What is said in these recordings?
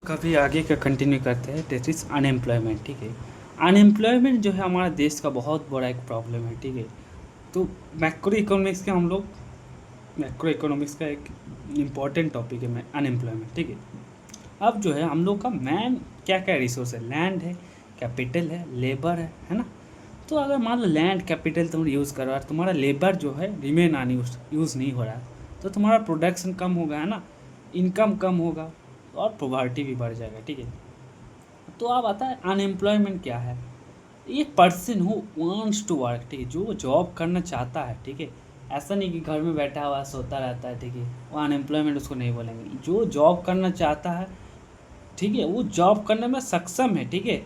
कभी आगे का कंटिन्यू करते हैं। That is unemployment. ठीक है, अनएम्प्लॉयमेंट जो है हमारा देश का बहुत बड़ा एक प्रॉब्लम है। ठीक है, तो मैक्रो इकोनॉमिक्स का एक इम्पॉर्टेंट टॉपिक है अनएम्प्लॉयमेंट। ठीक है, अब जो है हम लोग का मैन क्या क्या रिसोर्स है, लैंड है, कैपिटल है, लेबर है ना। तो अगर मान लो लैंड कैपिटल तुम यूज़ करो और तुम्हारा लेबर जो है रिमेन यूज़ नहीं हो रहा है, तो तुम्हारा प्रोडक्शन कम होगा, है ना, इनकम कम होगा और पॉवर्टी भी बढ़ जाएगा। ठीक है, तो अब आता है अनएम्प्लॉयमेंट क्या है। एक person who wants to work, ठीक है, जो जॉब करना चाहता है। ठीक है, ऐसा नहीं कि घर में बैठा हुआ सोता रहता है। ठीक है, वो अनएम्प्लॉयमेंट उसको नहीं बोलेंगे। जो जॉब करना चाहता है, ठीक है, वो जॉब करने में सक्षम है। ठीक है,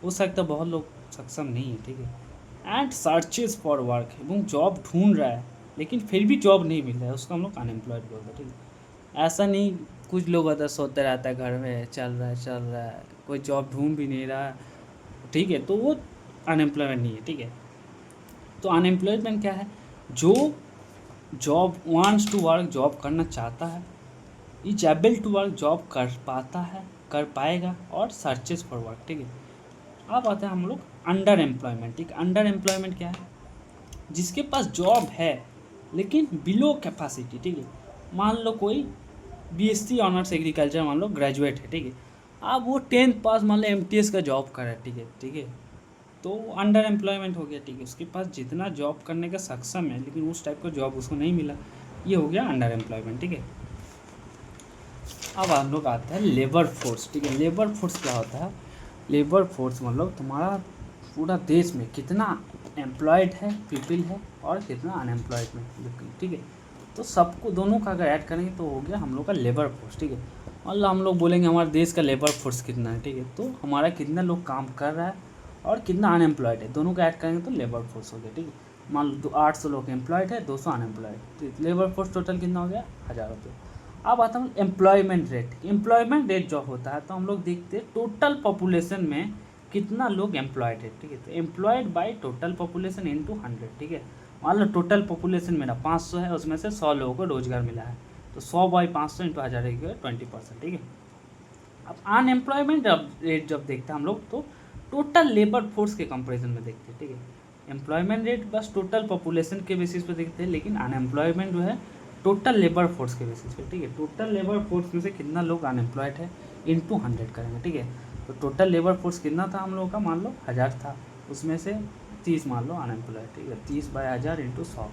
हो सकता है बहुत लोग सक्षम नहीं है। ठीक है, एंड सर्चेज फॉर वर्क, वो जॉब ढूंढ रहा है लेकिन फिर भी जॉब नहीं मिल रहा है, उसको हम लोग अनएम्प्लॉयड बोलते हैं। ठीक है, ऐसा नहीं कुछ लोग होता है सोते रहता है घर में, चल रहा है, कोई जॉब ढूंढ भी नहीं रहा। ठीक है, तो वो अनएम्प्लॉयमेंट नहीं है। ठीक है, तो अनएम्प्लॉयमेंट क्या है, जो job wants to work, job करना चाहता है, is able to work, job कर पाता है, कर पाएगा, और सर्चेस फॉर वर्क। ठीक है, अब आते हैं हम लोग अंडर एम्प्लॉयमेंट। ठीक है, अंडर एम्प्लॉयमेंट क्या है, जिसके पास जॉब है लेकिन बिलो कैपेसिटी। ठीक है, मान लो कोई बीएससी ऑनर्स एग्रीकल्चर मान लो ग्रेजुएट है। ठीक है, अब वो 10th पास मान लो एमटीएस का जॉब कर रहा है। ठीक है, तो अंडर एम्प्लॉयमेंट हो गया। ठीक है, उसके पास जितना जॉब करने का सक्षम है लेकिन उस टाइप का जॉब उसको नहीं मिला, ये हो गया अंडर एम्प्लॉयमेंट। ठीक है, अब हम लोग आते हैं लेबर फोर्स। ठीक है, लेबर फोर्स क्या होता है, लेबर फोर्स मतलब तुम्हारा पूरा देश में कितना एम्प्लॉयड है, पीपल है, और कितना अनएम्प्लॉयड में। ठीक है, तो सबको दोनों का अगर ऐड करेंगे तो हो गया हम लोग का लेबर फोर्स। ठीक है, मतलब हम लोग बोलेंगे हमारे देश का लेबर फोर्स कितना है। ठीक है, तो हमारा कितना लोग काम कर रहा है और कितना अनएम्प्लॉयड है, दोनों का ऐड करेंगे तो लेबर फोर्स हो गया। ठीक है, मान लो 800 लोग एम्प्लॉयड है, 200 अनएम्प्लॉयड, तो लेबर फोर्स टोटल कितना हो गया, 1000 रुपये। अब आता हूँ एम्प्लॉयमेंट रेट। एम्प्लॉयमेंट रेट जो होता है, तो हम लोग देखते हैं टोटल पॉपुलेशन में कितना लोग एम्प्लॉयड है। ठीक है, तो employed by total population into 100। ठीक है, मान लो टोटल पॉपुलेशन मेरा 500 है, उसमें से 100 लोगों को रोजगार मिला है, तो 100 बाई 500 इंटू 1000 20%। ठीक है, अब अनएम्प्लॉयमेंट रेट जब देखते हैं हम लोग, तो टोटल लेबर फोर्स के कंपेरिजन में देखते हैं। ठीक है, एम्प्लॉयमेंट रेट बस टोटल पॉपुलेशन के बेसिस पे देखते हैं, लेकिन अनएम्प्लॉयमेंट जो है टोटल लेबर फोर्स के बेसिस पे। ठीक है, टोटल लेबर फोर्स में से कितना लोग अनएम्प्लॉयड है इंटू 100 करेंगे। ठीक है, तो टोटल लेबर फोर्स कितना था हम लोगों का, मान लो 1000 था, उसमें से 30 मान लो अनएम्प्लॉयड। ठीक है, 30 बाई 1000 इंटू 100।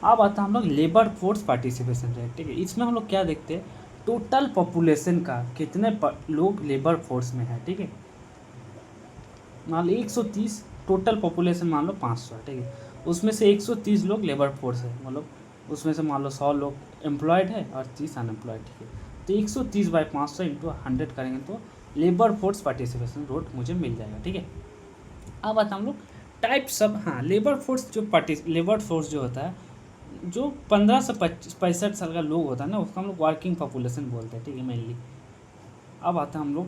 अब आता है हम लोग लेबर फोर्स पार्टिसिपेशन रेट। ठीक है, इसमें हम लोग क्या देखते हैं, टोटल पॉपुलेशन का कितने लोग लेबर फोर्स में है। ठीक है, मान लो 130, टोटल पॉपुलेशन मान लो 500 है। ठीक है, उसमें से 130 लोग लेबर फोर्स है, मतलब उसमें से मान लो 100 लोग एम्प्लॉयड है और 30 अनएम्प्लॉयड। ठीक है, तो 130 बाई 500 इंटू 100 करेंगे तो लेबर फोर्स पार्टिसिपेशन रेट मुझे मिल जाएगा। ठीक है, अब आता हम लोग टाइप्स ऑफ, हाँ, लेबर फोर्स जो होता है, जो 15 से 65 साल का लोग होता है ना, उसको हम लोग वर्किंग पॉपुलेशन बोलते हैं। ठीक है, मेनली। अब आता है हम लोग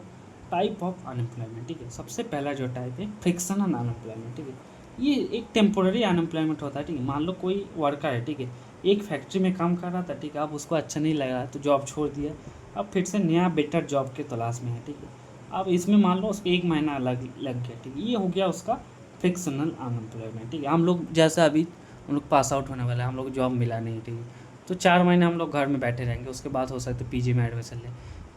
टाइप ऑफ अनएम्प्लॉयमेंट। ठीक है, सबसे पहला जो टाइप है फ्रिक्शनल अनएम्प्लॉयमेंट। ठीक है, ये एक टेम्पोररी अनएम्प्लॉयमेंट होता है। ठीक है, मान लो कोई वर्कर है, ठीक है, एक फैक्ट्री में काम कर रहा था। ठीक है, अब उसको अच्छा नहीं लगा तो जॉब छोड़ दिया, अब फिर से नया बेटर जॉब के तलाश में है। ठीक है, अब इसमें मान लो उसको 1 महीना लग गया। ठीक है, ये हो गया उसका फ्रिक्शनल अनएम्प्लॉयमेंट। ठीक है, हम लोग जैसा अभी हम लोग पास आउट होने वाला है, हम लोग जॉब मिला नहीं। ठीक है, तो 4 महीने हम लोग घर में बैठे रहेंगे, उसके बाद हो सकता है पीजी में एडमिशन ले,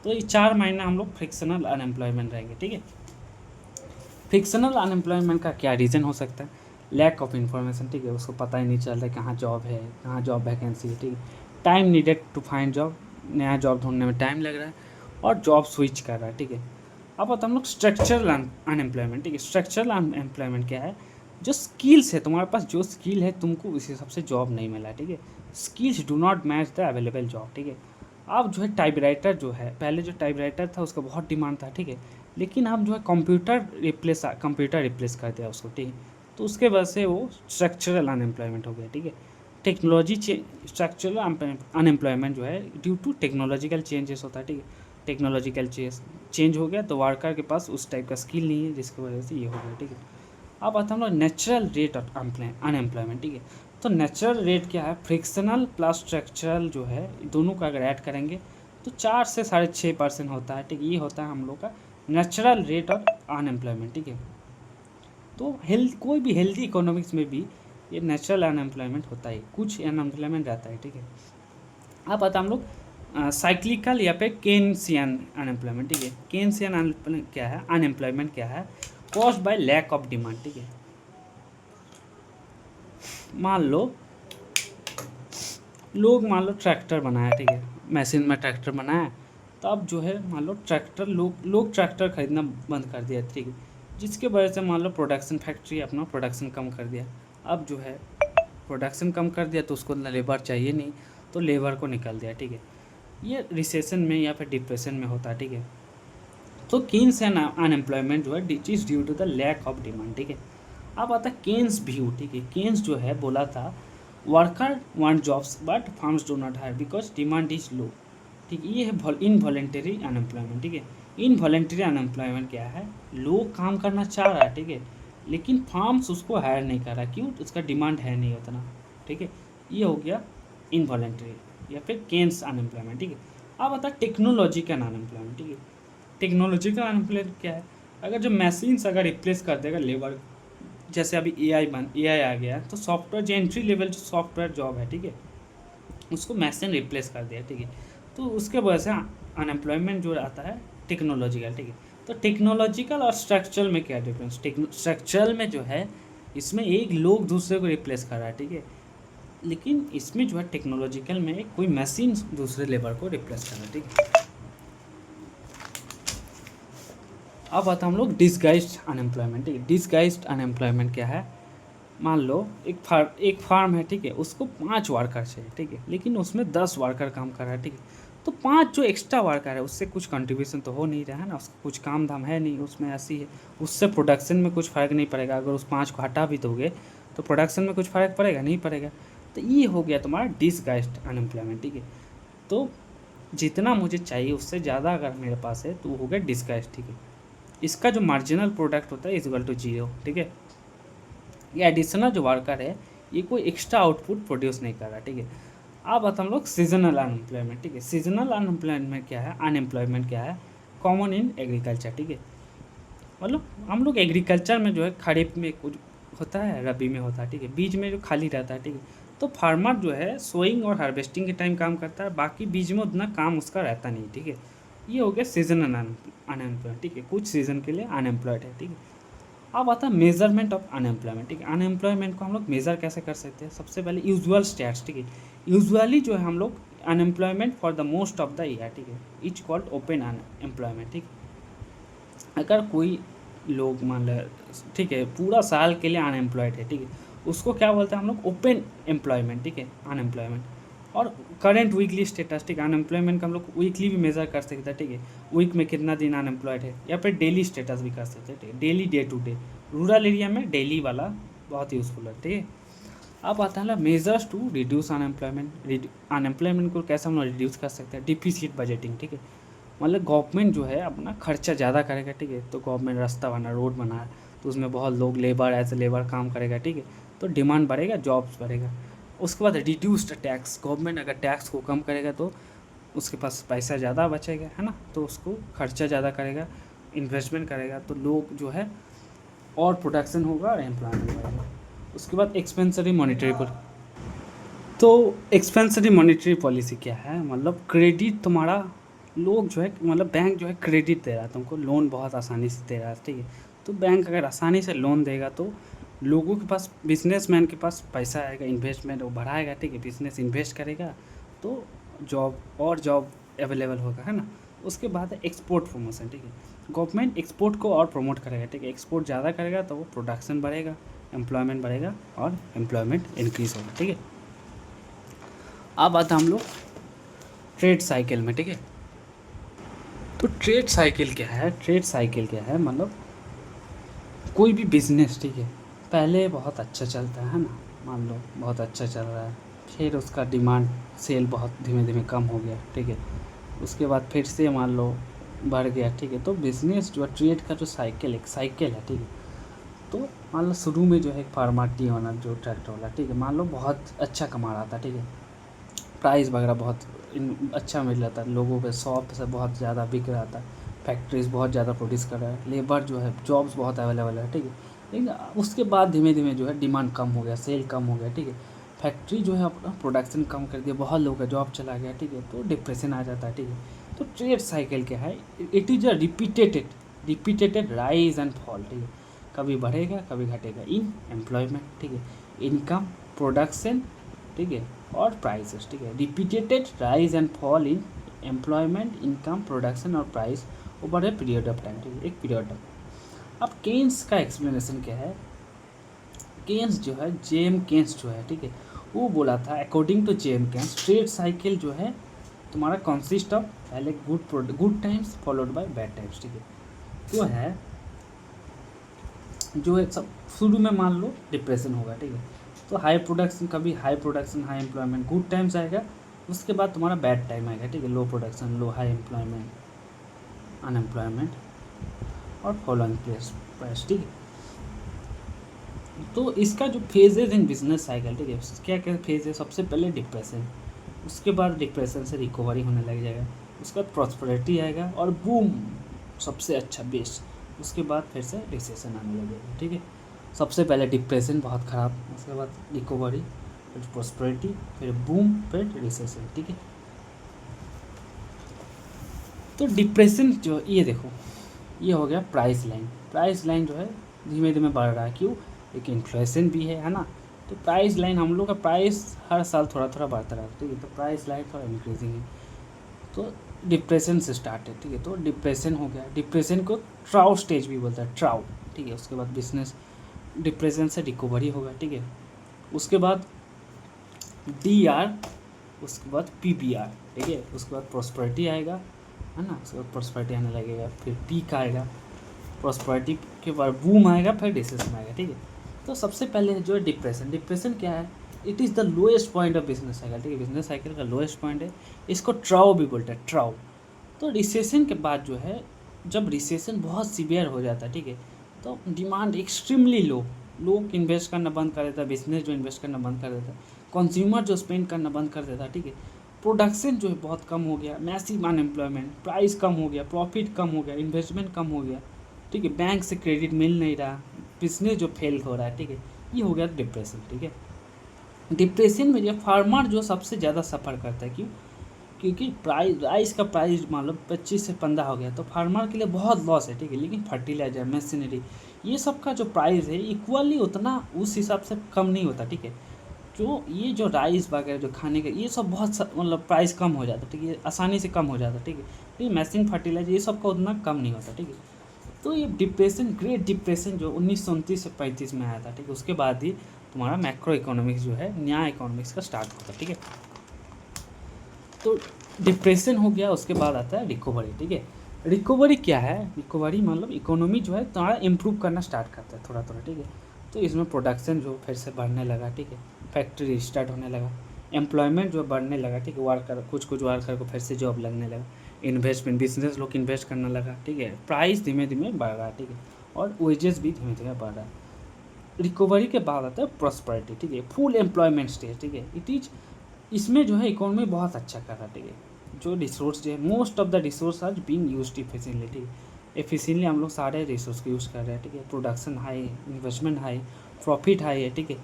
तो ये 4 महीना हम लोग फ्रिक्शनल अनएम्प्लॉयमेंट रहेंगे। ठीक है, फ्रिक्शनल अनएम्प्लॉयमेंट का क्या रीज़न हो सकता है, लैक ऑफ इन्फॉर्मेशन। ठीक है, उसको पता ही नहीं चल रहा है कहाँ जॉब है, कहाँ जॉब वैकेंसी है। ठीक है, time needed to find job, नया जॉब ढूंढने में टाइम लग रहा है, और जॉब स्विच कर रहा है। ठीक है, अब आता हम लोग स्ट्रक्चरल अनएम्प्लॉयमेंट। ठीक है, स्ट्रक्चरल अनएम्प्लॉयमेंट क्या है, जो स्किल्स है, तुम्हारे पास जो स्किल है तुमको उस हिसाब से जॉब नहीं मिला। ठीक है, skills do not match the available job. ठीक है, अब जो है टाइपराइटर जो है, पहले जो टाइपराइटर था उसका बहुत डिमांड था। ठीक है, लेकिन अब जो है कंप्यूटर रिप्लेस कर दिया उसको। ठीक है, तो उसके वजह से वो स्ट्रक्चरल अनएम्प्लॉयमेंट हो गया। ठीक है, स्ट्रक्चरल अनएम्प्लॉयमेंट जो है ड्यू टू टेक्नोलॉजिकल चेंजेस होता है। ठीक है, टेक्नोलॉजिकल चेंज हो गया तो वर्कर के पास उस टाइप का स्किल नहीं है, जिसकी वजह से ये हो गया। ठीक है, अब आता हम लोग नेचुरल रेट ऑफ अनएम्प्लॉयमेंट। ठीक है, तो नेचुरल रेट क्या है, फ्रिक्शनल प्लस स्ट्रक्चरल जो है दोनों का अगर ऐड करेंगे तो 4 से 6.5% होता है, ठीक है। ये होता है हम लोग का नेचुरल रेट ऑफ अनएम्प्लॉयमेंट, ठीक है। तो कोई भी हेल्दी इकोनॉमिक्स में भी ये नेचुरल अनएम्प्लॉयमेंट होता है, कुछ अनएम्प्लॉयमेंट रहता है, ठीक है। अब आता हम लोग साइक्लिकल या फिर केन्सियन अनएम्प्लॉयमेंट, ठीक है। केन्सियन अनएम्प्लॉयमेंट क्या है, अनएम्प्लॉयमेंट क्या है, caused by lack of demand, ठीक है। मान लो ट्रैक्टर बनाया, ठीक है, मशीन में ट्रैक्टर बनाया, तो अब जो है मान लो ट्रैक्टर लोग ट्रैक्टर खरीदना बंद कर दिया, ठीक है, जिसके वजह से मान लो प्रोडक्शन फैक्ट्री अपना प्रोडक्शन कम कर दिया। अब जो है प्रोडक्शन कम कर दिया तो उसको लेबर चाहिए नहीं, तो लेबर को निकल दिया, ठीक है। ये रिसेशन में या फिर डिप्रेशन में होता है, ठीक है। तो केन्स एंड अनएम्प्लॉयमेंट जो है it is due to the lack of demand, ठीक है। अब आता है केन्स व्यू, ठीक है। केन्स जो है बोला था worker want jobs but firms do not hire because demand is low, ठीक है। ये है इनवॉलेंटरी अनएम्प्लॉयमेंट, ठीक है। इनवॉलेंटरी अनएम्प्लॉयमेंट क्या है, लोग काम करना चाह रहा है, ठीक है, लेकिन फार्म्स उसको हायर नहीं कर रहा, क्यों, उसका डिमांड है नहीं उतना, ठीक है। ये हो गया इनवॉलेंटरी या फिर केन्स अनएम्प्लॉयमेंट, ठीक है। अब आता है टेक्नोलॉजिकल अनएम्प्लॉयमेंट, ठीक है। टेक्नोलॉजिकल अनएम्प्लॉयमेंट क्या है, अगर जो मशीन्स अगर रिप्लेस कर देगा लेबर, जैसे अभी एआई आ गया है, तो सॉफ्टवेयर जो एंट्री लेवल जो सॉफ्टवेयर जॉब है, ठीक है, उसको मशीन रिप्लेस कर दिया, ठीक है। तो उसके वजह से अनएम्प्लॉयमेंट जो आता है टेक्नोलॉजिकल, ठीक है। तो टेक्नोलॉजिकल और स्ट्रक्चरल में क्या डिफरेंस, स्ट्रक्चरल में जो है इसमें एक लोग दूसरे को रिप्लेस कर रहा है, ठीक है, लेकिन इसमें जो है टेक्नोलॉजिकल में कोई मशीन दूसरे लेबर को रिप्लेस कर रहा है, ठीक है। अब आता हम लोग डिसगाइज्ड अनएम्प्लॉयमेंट, ठीक है। डिसगाइज्ड अनएम्प्लॉयमेंट क्या है, मान लो एक फार्म है, ठीक है, उसको 5 वर्कर चाहिए, ठीक है, लेकिन उसमें 10 वर्कर काम कर रहा है, ठीक है। तो 5 जो एक्स्ट्रा वर्कर है उससे कुछ कंट्रीब्यूशन तो हो नहीं रहा है ना, उसका कुछ काम धाम है नहीं उसमें, ऐसी है, उससे प्रोडक्शन में कुछ फ़र्क नहीं पड़ेगा। अगर उस 5 को हटा भी दोगे तो प्रोडक्शन में कुछ फ़र्क पड़ेगा नहीं पड़ेगा। तो ये हो गया तुम्हारा डिसगाइज्ड अनएम्प्लॉयमेंट, ठीक है। तो जितना मुझे चाहिए उससे ज़्यादा अगर मेरे पास है तो वो हो गया डिसगाइज्ड, ठीक है। इसका जो मार्जिनल प्रोडक्ट होता है इज इक्वल टू 0, ठीक है। ये एडिशनल जो वर्कर है ये कोई एक्स्ट्रा आउटपुट प्रोड्यूस नहीं कर रहा, ठीक है। अब आता हम लोग सीजनल अनएम्प्लॉयमेंट, ठीक है। सीजनल अनएम्प्लॉयमेंट क्या है, अनएम्प्लॉयमेंट क्या है, कॉमन इन एग्रीकल्चर, ठीक है। मतलब हम लोग एग्रीकल्चर में जो है खरीफ में कुछ होता है, रबी में होता है, ठीक है, बीच में जो खाली रहता है, ठीक है। तो फार्मर जो है सोइंग और हार्वेस्टिंग के टाइम काम करता है, बाकी बीच में उतना काम उसका रहता नहीं, ठीक है। ये हो गया सीजनल अनएम्प्लॉयड, ठीक है, कुछ सीजन के लिए अनएम्प्लॉयड है, ठीक है। अब आता है मेजरमेंट ऑफ अनएम्प्लॉयमेंट, ठीक है। अनएम्प्लॉयमेंट को हम लोग मेज़र कैसे कर सकते हैं, सबसे पहले यूजुअल स्टैट्स, ठीक है। यूजुअली जो है हम लोग unemployment for the most of the year, ठीक है, इच कॉल्ड ओपन अनएम्प्लॉयमेंट, ठीक है। अगर कोई लोग मान लो, ठीक है, पूरा साल के लिए अनएम्प्लॉयड है, ठीक है, उसको क्या बोलते हैं हम लोग, ओपन एम्प्लॉयमेंट, ठीक है, अनएम्प्लॉयमेंट। और करेंट वीकली स्टेटस, ठीक है, अनएम्प्लॉयमेंट का हम लोग वीकली भी मेज़र कर सकते हैं, ठीक है, वीक में कितना दिन अनएम्प्लॉयड है, या फिर डेली स्टेटस भी कर सकते हैं, ठीक है, daily day to day. Rural area में डेली वाला बहुत यूज़फुल है, ठीक है। अब आता है measures to reduce unemployment. Unemployment को कैसे हम लोग रिड्यूस कर सकते हैं, डिफिसिट बजटिंग, ठीक है। मतलब गवर्नमेंट जो है अपना खर्चा ज़्यादा करेगा, ठीक है, तो गवर्नमेंट रास्ता बना, रोड बना, तो उसमें बहुत लोग लेबर एज ए लेबर काम करेगा, ठीक है, तो डिमांड बढ़ेगा, जॉब्स बढ़ेगा। उसके बाद रिड्यूस्ड टैक्स, गवर्नमेंट अगर टैक्स को कम करेगा तो उसके पास पैसा ज़्यादा बचेगा, है ना, तो उसको खर्चा ज़्यादा करेगा, इन्वेस्टमेंट करेगा, तो लोग जो है और प्रोडक्शन होगा और एम्प्लॉयमेंट बढ़ेगा। उसके बाद एक्सपेंसरी मॉनिटरी पॉलिसी। तो एक्सपेंसरी मॉनिटरी पॉलिसी क्या है, मतलब क्रेडिट तुम्हारा, लोग जो है मतलब बैंक जो है क्रेडिट दे रहा है तुमको, लोन बहुत आसानी से दे रहा है, ठीक है। तो बैंक अगर आसानी से लोन देगा तो लोगों के पास, बिजनेसमैन के पास पैसा आएगा, इन्वेस्टमेंट वो बढ़ाएगा, ठीक है, बिजनेस इन्वेस्ट करेगा तो जॉब अवेलेबल होगा, है ना। उसके बाद है एक्सपोर्ट प्रमोशन, ठीक है, गवर्नमेंट एक्सपोर्ट को और प्रमोट करेगा, ठीक है, एक्सपोर्ट ज़्यादा करेगा तो वो प्रोडक्शन बढ़ेगा, एम्प्लॉयमेंट बढ़ेगा और एम्प्लॉयमेंट इंक्रीज़ होगा, ठीक है। अब आता हम लोग ट्रेड साइकिल में, ठीक है। तो ट्रेड साइकिल क्या है, ट्रेड साइकिल क्या है, मतलब कोई भी बिजनेस, ठीक है, पहले बहुत अच्छा चलता है ना, मान लो बहुत अच्छा चल रहा है, फिर उसका डिमांड सेल बहुत धीमे धीमे कम हो गया, ठीक है, उसके बाद फिर से मान लो बढ़ गया, ठीक है। तो बिज़नेस जो है ट्रेड का जो साइकिल है, ठीक है। तो मान लो शुरू में जो है एक फार्मर टी ओनर जो ट्रैक्टर वाला, ठीक है, मान लो बहुत अच्छा कमा रहा था, ठीक है, प्राइस वगैरह बहुत अच्छा मिल रहा था, लोगों पे शॉप से बहुत ज़्यादा बिक रहा था, फैक्ट्रीज बहुत ज़्यादा प्रोड्यूस कर रहा है, लेबर जो है जॉब्स बहुत अवेलेबल है, ठीक है। लेकिन उसके बाद धीमे धीमे जो है डिमांड कम हो गया, सेल कम हो गया, ठीक है। फैक्ट्री जो है अपना प्रोडक्शन कम कर दिया, बहुत लोगों का जॉब चला गया, ठीक है, तो डिप्रेशन आ जाता है, ठीक है। तो ट्रेड साइकिल क्या है, it is a repeated rise and fall, ठीक है। कभी बढ़ेगा कभी घटेगा इन एम्प्लॉयमेंट, ठीक है, इनकम, प्रोडक्शन, ठीक है, और प्राइसेस, ठीक है। Repeated rise and fall in employment, income, production और price over a period of time, ठीक है, एक पीरियड ऑफ। अब केन्स का एक्सप्लेनेशन क्या है, केन्स जो है, जेम केन्स जो है, ठीक है, वो बोला था according to James Keynes trade cycle जो है तुम्हारा कंसिस्ट ऑफ पहले good times followed by bad times, ठीक है। तो है जो है सब शुरू में मान लो डिप्रेशन होगा, ठीक है, तो हाई प्रोडक्शन, कभी high production high employment good times आएगा, उसके बाद तुम्हारा बैड टाइम आएगा, ठीक है, लो प्रोडक्शन लो हाई एम्प्लॉयमेंट अनएम्प्लॉयमेंट और फॉलोइंग प्राइस, ठीक है। तो इसका जो फेजेज इन बिजनेस साइकिल, ठीक है, क्या क्या फेज है, सबसे पहले डिप्रेशन, उसके बाद डिप्रेशन से रिकवरी होने लग जाएगा, उसके बाद प्रॉस्पेरिटी आएगा और बूम सबसे अच्छा बेस्ट, उसके बाद फिर से रिसेशन आने लगेगा, ठीक है। सबसे पहले डिप्रेशन बहुत ख़राब, उसके बाद रिकवरी, फिर प्रॉस्पेरिटी, फिर बूम, फिर रिसेशन, ठीक है। तो डिप्रेशन जो ये देखो, ये हो गया प्राइस लाइन जो है धीमे धीमे बढ़ रहा है, क्यों, एक इन्फ्लेशन भी है ना। तो प्राइस लाइन हम लोग का प्राइस हर साल थोड़ा थोड़ा बढ़ता रहा है, ठीक है, तो प्राइस लाइन थोड़ा इंक्रीजिंग है। तो डिप्रेशन से स्टार्ट है, ठीक है, तो डिप्रेशन हो गया, डिप्रेशन को ट्राउ स्टेज भी बोलता है, ट्राउ, ठीक है। उसके बाद बिजनेस डिप्रेशन से रिकवरी होगा, ठीक है। उसके बाद DR, उसके बाद PBR, ठीक है। उसके बाद प्रॉस्पेरिटी आएगा, है ना, उसके बाद प्रॉस्पेरिटी आने लगेगा, फिर पीक आएगा, प्रॉस्पेरिटी के बाद बूम आएगा, फिर रिसेशन आएगा, ठीक है। तो सबसे पहले जो है डिप्रेशन क्या है, it is the lowest point of business cycle, ठीक है, बिजनेस साइकिल का लोएस्ट पॉइंट है, इसको ट्राउ भी बोलते हैं, ट्राउ। तो रिसेशन के बाद जो है, जब रिसेशन बहुत सीवियर हो जाता है, ठीक है, तो डिमांड एक्सट्रीमली लो, लोग इन्वेस्ट करना बंद कर देता है, बिजनेस जो इन्वेस्ट करना बंद कर देता है, कंज्यूमर जो स्पेंड करना बंद कर देता है, ठीक है, प्रोडक्शन जो है बहुत कम हो गया, मैसिव अनएम्प्लॉयमेंट, प्राइस कम हो गया, प्रॉफिट कम हो गया, इन्वेस्टमेंट कम हो गया, ठीक है, बैंक से क्रेडिट मिल नहीं रहा, बिजनेस जो फेल हो रहा है, ठीक है, ये हो गया डिप्रेशन, ठीक है। डिप्रेशन में जो फार्मर जो सबसे ज़्यादा सफ़र करता है, क्यों, क्योंकि राइस का प्राइस मान लो 25 से 15 हो गया, तो फार्मर के लिए बहुत लॉस है, ठीक है। लेकिन फर्टिलाइजर, मशीनरी, ये सब का जो प्राइस है इक्वली उतना उस हिसाब से कम नहीं होता, ठीक है। जो ये जो राइस वगैरह जो खाने का ये सब बहुत मतलब प्राइस कम हो जाता है, ठीक है, आसानी से कम हो जाता है, ठीक है। लेकिन मशीन फर्टिलाइजर ये सब का उतना कम नहीं होता, ठीक है। तो ये डिप्रेशन, ग्रेट डिप्रेशन जो 1929 से 35 में आया था, ठीक है, उसके बाद ही तुम्हारा मैक्रो इकोनॉमिक्स जो है, नया इकोनॉमिक्स का स्टार्ट होता है, ठीक है। तो डिप्रेशन हो गया, उसके बाद आता है रिकवरी, ठीक है। रिकवरी क्या है, रिकवरी मतलब इकोनॉमी जो है तुम्हारा इम्प्रूव करना स्टार्ट करता है थोड़ा थोड़ा, ठीक है। तो इसमें प्रोडक्शन जो फिर से बढ़ने लगा, ठीक है, फैक्ट्री स्टार्ट होने लगा, एम्प्लॉयमेंट जो बढ़ने लगा, ठीक है, वर्कर कुछ वर्कर को फिर से जॉब लगने लगा, इन्वेस्टमेंट बिजनेस लोग इन्वेस्ट करने लगा, ठीक है, प्राइस धीमे धीमे बढ़ रहा है, ठीक है, और वेजेस भी धीमे धीमे बढ़ रहा है। रिकवरी के बाद आता है प्रॉस्पेरिटी, ठीक है, फुल एम्प्लॉयमेंट स्टेज, ठीक है, इट इज, इसमें जो है इकोनॉमी बहुत अच्छा कर रहा है, ठीक है। जो रिसोर्स जो है, most of the resource are being used efficiently, ठीक है, एफिशिएंटली हम लोग सारे रिसोर्स को यूज़ कर रहे हैं, ठीक है, production high, investment high, profit high है, ठीक है।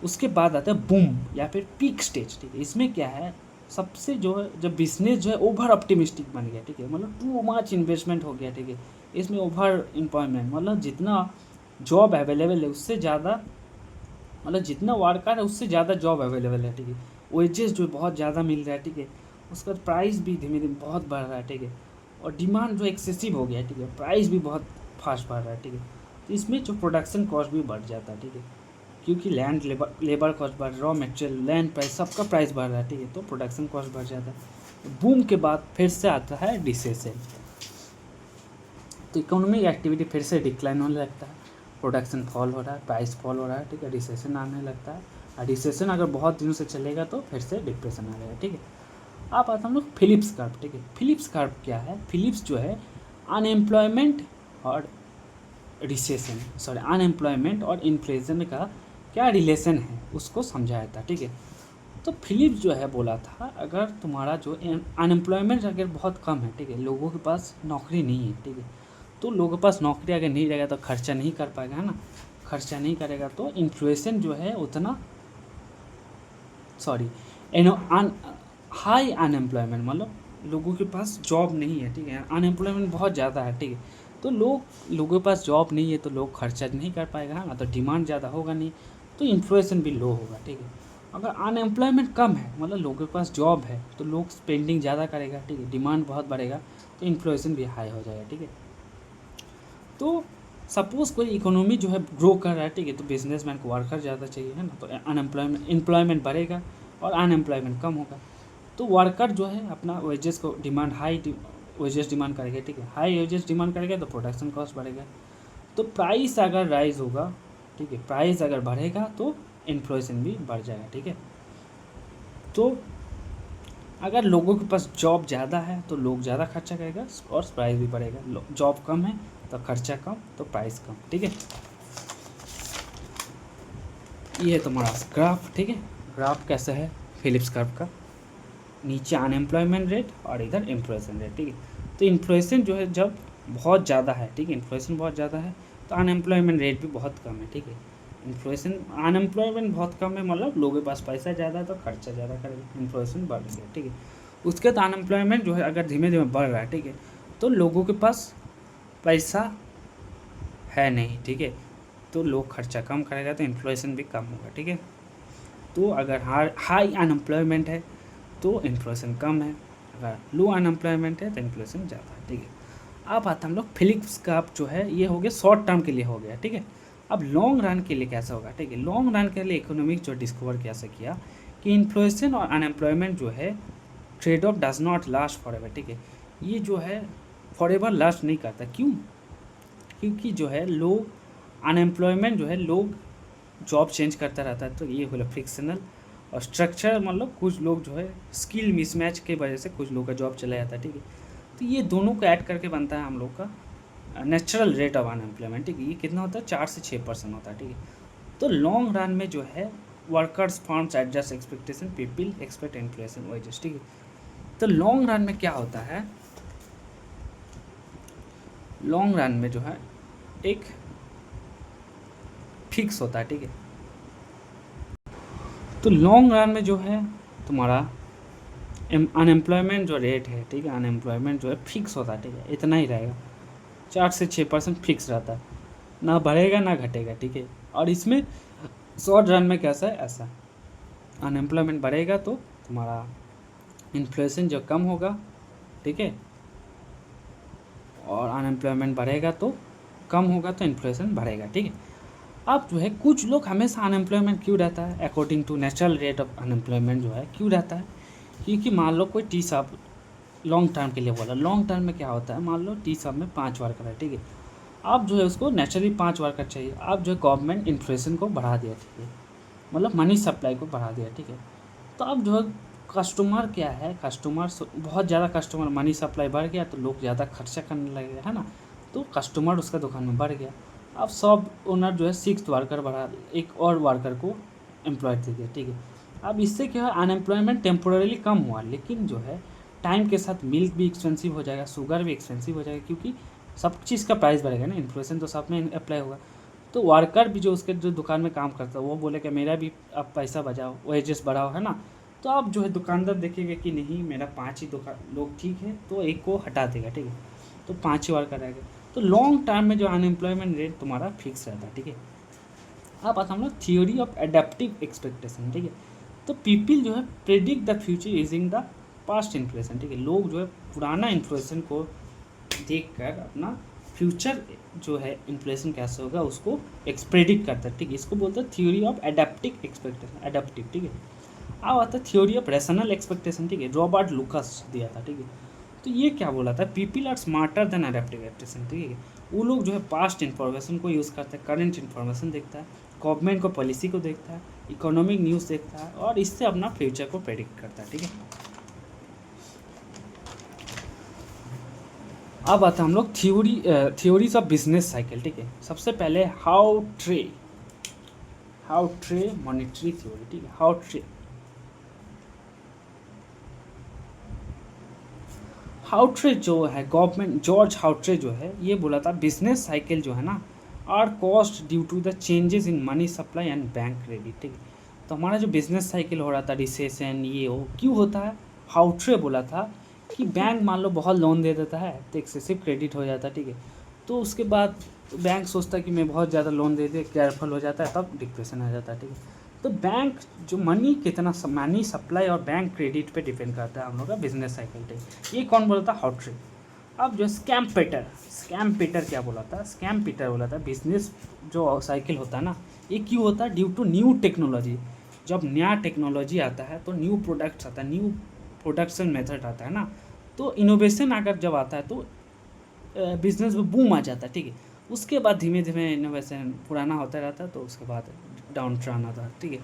उसके बाद आता है बूम या फिर पीक स्टेज, ठीक है। इसमें क्या है, सबसे जो है जब बिजनेस जो है ओवर ऑप्टिमिस्टिक बन गया, ठीक है, मतलब टू मच इन्वेस्टमेंट हो गया, ठीक है, इसमें ओवर एम्प्लॉयमेंट, मतलब जितना जॉब अवेलेबल है उससे ज़्यादा, मतलब जितना वर्कर है उससे ज़्यादा जॉब अवेलेबल है, ठीक है, वेजेस जो बहुत ज़्यादा मिल रहा है, ठीक है, उसका प्राइस भी धीमे धीमे बहुत बढ़ रहा है, ठीक है, और डिमांड जो एक्सेसिव हो गया है, ठीक है, प्राइस भी बहुत फास्ट बढ़ रहा है, ठीक है। तो इसमें जो प्रोडक्शन कॉस्ट भी बढ़ जाता है, ठीक है, क्योंकि लैंड लेबर कॉस्ट बढ़, रॉ मटेरियल, लैंड प्राइस, सबका प्राइस बढ़ रहा है, ठीक है, तो प्रोडक्शन कॉस्ट बढ़ जाता है। बूम के बाद फिर से आता है रिसेशन, तो इकोनॉमिक एक्टिविटी फिर से डिक्लाइन होने लगता है, प्रोडक्शन फॉल हो रहा है, प्राइस फॉल हो रहा है, ठीक है, रिसेशन आने लगता है, और रिसेशन अगर बहुत दिनों से चलेगा तो फिर से डिप्रेशन आ जाएगा, ठीक है। अब आता हम लोग फिलिप्स कर्व, ठीक है। फिलिप्स कर्व क्या है, फिलिप्स जो है अनएम्प्लॉयमेंट और अनएम्प्लॉयमेंट और इन्फ्लेशन का क्या रिलेशन है उसको समझाया था, ठीक है। तो फिलिप्स जो है बोला था, अगर तुम्हारा जो अनएम्प्लॉयमेंट अगर बहुत कम है, ठीक है, लोगों के पास नौकरी नहीं है, ठीक है, तो लोगों के पास नौकरी अगर नहीं रहेगा तो खर्चा नहीं कर पाएगा, है ना, खर्चा नहीं करेगा तो इन्फ्लेशन जो है उतना, सॉरी, हाई अनएम्प्लॉयमेंट मतलब लोगों के पास जॉब नहीं है, ठीक है, अनएम्प्लॉयमेंट बहुत ज़्यादा है, ठीक है, तो लोगों के पास जॉब नहीं है तो लोग खर्चा नहीं कर पाएगा, है ना, तो डिमांड ज़्यादा होगा नहीं, तो इन्फ्लेशन भी लो होगा, ठीक है। अगर अनएम्प्लॉयमेंट कम है मतलब लोगों के पास जॉब है तो लोग स्पेंडिंग ज़्यादा करेगा, ठीक है, डिमांड बहुत बढ़ेगा तो इन्फ्लेशन भी हाई हो जाएगा, ठीक है। तो सपोज़ कोई इकोनॉमी जो है ग्रो कर रहा है, ठीक है, तो बिजनेसमैन को वर्कर ज़्यादा चाहिए, है ना, तो एम्प्लॉयमेंट बढ़ेगा और अनएम्प्लॉयमेंट कम होगा, तो वर्कर जो है अपना वेजेस को डिमांड वेजेस डिमांड करेगा, ठीक है, हाई वेजेस डिमांड करेगा तो प्रोडक्शन कॉस्ट बढ़ेगा, तो प्राइस अगर राइज होगा, ठीक है, प्राइस अगर बढ़ेगा तो इन्फ्लेशन भी बढ़ जाएगा, ठीक है। तो अगर लोगों के पास जॉब ज़्यादा है तो लोग ज़्यादा खर्चा करेगा और प्राइस भी बढ़ेगा, जॉब कम है तो खर्चा कम तो प्राइस कम, ठीक है। ये है तुम्हारा ग्राफ, ठीक है, ग्राफ कैसा है फिलिप्स कर्व का, नीचे अनएम्प्लॉयमेंट रेट और इधर इन्फ्लेशन रेट, ठीक है। तो इन्फ्लेशन जो है जब बहुत ज़्यादा है, ठीक है, इन्फ्लेशन बहुत ज़्यादा है तो अनएम्प्लॉयमेंट रेट भी बहुत कम है, ठीक है। इन्फ्लेशन अनएम्प्लॉयमेंट बहुत कम है मतलब लोगों के पास पैसा ज़्यादा है तो खर्चा ज़्यादा करेगा, इन्फ्लेशन बढ़ गया, ठीक है। उसके बाद अनएम्प्लॉयमेंट जो है अगर धीमे धीमे बढ़ रहा है, ठीक है, तो लोगों के पास पैसा है नहीं, ठीक है, तो लोग खर्चा कम करेगा तो इन्फ्लेशन भी कम होगा, ठीक है। तो अगर हाई अनएम्प्लॉयमेंट है तो इन्फ्लेशन कम है, अगर लो अनएम्प्लॉयमेंट है तो इन्फ्लेशन ज़्यादा है, ठीक है। अब आता हम लोग फिलिप्स का जो है ये हो गया शॉर्ट टर्म के लिए हो गया, ठीक है। अब लॉन्ग रन के लिए कैसा होगा, ठीक है, लॉन्ग रन के लिए इकोनॉमिक जो डिस्कवर कैसे किया कि इन्फ्लेशन और अनएम्प्लॉयमेंट जो है trade off does not last for ever, ठीक है, ये जो है फॉर एवर लास्ट नहीं करता, क्यों, क्योंकि जो है लोग अनएम्प्लॉयमेंट जो है लोग जॉब चेंज करता रहता है, तो ये होला फ्रिक्शनल, और स्ट्रक्चर मतलब कुछ लोग जो है स्किल मिसमैच की वजह से कुछ लोग का जॉब चला जाता है, ठीक है। तो ये दोनों को ऐड करके बनता है हम लोग का नेचुरल रेट ऑफ अनएम्प्लॉयमेंट, ठीक है, ये कितना होता है 4 से 6% होता है, ठीक है। तो लॉन्ग रन में जो है workers forms adjust expectation, people expect inflation wages, ठीक है। तो लॉन्ग रन में क्या होता है, लॉन्ग रन में जो है एक फिक्स होता है, ठीक है। तो लॉन्ग रन में जो है तुम्हारा अनएम्प्लॉयमेंट जो रेट है, ठीक है, अनएम्प्लॉयमेंट जो है फिक्स होता है, ठीक है, इतना ही रहेगा, 4 से 6% फिक्स रहता है, ना बढ़ेगा ना घटेगा, ठीक है। और इसमें शॉर्ट रन में कैसा है, ऐसा अनएम्प्लॉयमेंट बढ़ेगा तो तुम्हारा इन्फ्लेशन जो कम होगा, ठीक है, और अनएम्प्लॉयमेंट बढ़ेगा तो कम होगा तो इन्फ्लेशन बढ़ेगा, ठीक है। अब जो है कुछ लोग हमेशा अनएम्प्लॉयमेंट क्यों रहता है according to natural rate of unemployment जो है क्यों रहता है, क्योंकि मान लो कोई टी शॉप लॉन्ग टर्म के लिए बोला, लॉन्ग टर्म में क्या होता है, मान लो टी शॉप में 5 वर्कर है, ठीक है, अब जो है उसको नेचुरली 5 वर्कर चाहिए, अब जो है गवर्नमेंट इन्फ्लेशन को बढ़ा दिया, ठीक है, मतलब मनी सप्लाई को बढ़ा दिया, ठीक है। तो अब जो है कस्टमर क्या है, कस्टमर बहुत ज़्यादा कस्टमर, मनी सप्लाई बढ़ गया तो लोग ज़्यादा खर्चा करने लगे, है ना, तो कस्टमर उसका दुकान में बढ़ गया। अब सब ओनर जो है 6 वर्कर बढ़ा, एक और वर्कर को एम्प्लॉय दे दिया, ठीक है। अब इससे क्या है अनएम्प्लॉयमेंट टेम्पोरली कम हुआ, लेकिन जो है टाइम के साथ मिल्क भी एक्सपेंसिव हो जाएगा, शुगर भी एक्सपेंसिव हो जाएगा, क्योंकि सब चीज़ का प्राइस बढ़ेगा ना, इन्फ्लेशन तो सब में अप्लाई होगा। तो वर्कर भी जो उसके जो दुकान में काम करता है वो बोले कि मेरा भी अब पैसा बचाओ, वेजेस बढ़ाओ, है ना। तो अब जो है दुकानदार देखेगा कि नहीं मेरा 5 ही दुकान लोग ठीक है तो एक को हटा देगा, ठीक है, तो 5 ही वर्कर रहेगा। तो लॉन्ग टर्म में जो अनएम्प्लॉयमेंट रेट तुम्हारा फिक्स रहता है, ठीक है। अब आता हम लोग थियोरी ऑफ एडेप्टिव एक्सपेक्टेशन, ठीक है। तो पीपल जो है predict the future using the past inflation, ठीक है, लोग जो है पुराना इन्फ्लेशन को देख कर अपना फ्यूचर जो है इन्फ्लेशन कैसे होगा उसको प्रेडिक्ट करता है, ठीक है, इसको बोलते हैं theory of adaptive expectation, adaptive, ठीक है। अब आता है थियोरी ऑफ रेशनल एक्सपेक्टेशन, ठीक है, रॉबर्ट लुकस दिया था, ठीक है। तो ये क्या बोला था, people are smarter than adaptive expectation, ठीक है, वो लोग जो है पास्ट इन्फॉर्मेशन को यूज़ करते हैं, करंट इन्फॉर्मेशन देखता है, गवर्नमेंट को पॉलिसी को देखता है, इकोनॉमिक न्यूज़ देखता है और इससे अपना फ्यूचर को प्रेडिक्ट करता है, ठीक है। अब आता हम लोग थ्योरीज ऑफ बिजनेस साइकिल, ठीक है। सबसे पहले हाउ ट्रे मॉनेटरी थ्योरी, ठीक है, हाउ ट्रे हाउट्रे जो है गवर्नमेंट, जॉर्ज हाउट्रे जो है ये बोला था बिजनेस साइकिल जो है ना are caused due to the changes in money supply and bank credit. ठीक है, तो हमारा जो बिजनेस साइकिल हो रहा था रिसेशन ये हो क्यों होता है, हाउट्रे बोला था कि बैंक मान लो बहुत लोन दे देता है तो एक्सेसिव क्रेडिट हो जाता है। ठीक है, तो उसके बाद बैंक सोचता है कि मैं बहुत ज़्यादा लोन दे दे, केयरफुल हो जाता है, तब डिप्रेशन आ जाता है। ठीक है, तो बैंक जो मनी कितना मनी सप्लाई और बैंक क्रेडिट पे डिपेंड करता है हम लोग का बिजनेस साइकिल। ठीक, ये कौन बोला था, हाउट्रे। अब जो स्कैम पीटर क्या बोला था, स्कैम पीटर बोला था बिजनेस जो साइकिल होता है ना ये क्यों होता है, ड्यू टू न्यू टेक्नोलॉजी। जब नया टेक्नोलॉजी आता है तो न्यू प्रोडक्ट्स आता है, न्यू प्रोडक्शन मेथड आता है ना, तो इनोवेशन अगर जब आता है तो बिजनेस में बूम आ जाता है। ठीक है, उसके बाद धीमे धीमे इनोवेशन पुराना होता रहता है तो उसके बाद डाउन ट्रान आता है। ठीक है,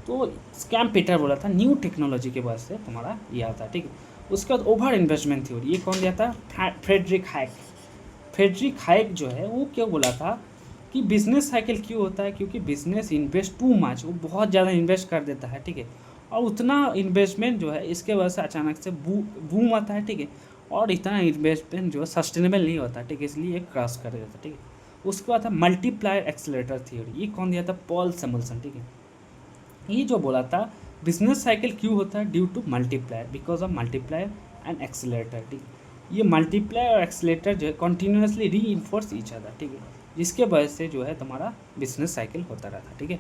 तो स्कैम पीटर बोला था न्यू टेक्नोलॉजी के वजह से तुम्हारा ये आता है। ठीक है, उसके बाद ओवर इन्वेस्टमेंट थ्योरी, ये कौन दिया था, फ्रेडरिक हाइक जो है वो क्यों बोला था कि बिजनेस साइकिल क्यों होता है, क्योंकि बिजनेस इन्वेस्ट टू मच, वो बहुत ज़्यादा इन्वेस्ट कर देता है। ठीक है, और उतना इन्वेस्टमेंट जो है इसके वजह से अचानक से बूम आता है। ठीक है, और इतना इन्वेस्टमेंट जो है सस्टेनेबल नहीं होता। ठीक है, इसलिए क्रॉस कर देता है। ठीक है, उसके बाद था मल्टीप्लायर एक्सेलेरेटर थ्योरी, ये कौन दिया था, पॉल सैमुअल्सन। ठीक है, ये जो बोला था बिजनेस साइकिल क्यों होता है, due to multiplier, because of multiplier and accelerator. ठीक है, ये मल्टीप्लायर और एक्सेलेरेटर जो है कंटिन्यूसली री इन्फोर्स ईच अदर। ठीक है, जिसके वजह से जो है तुम्हारा बिजनेस साइकिल होता रहता है। ठीक है।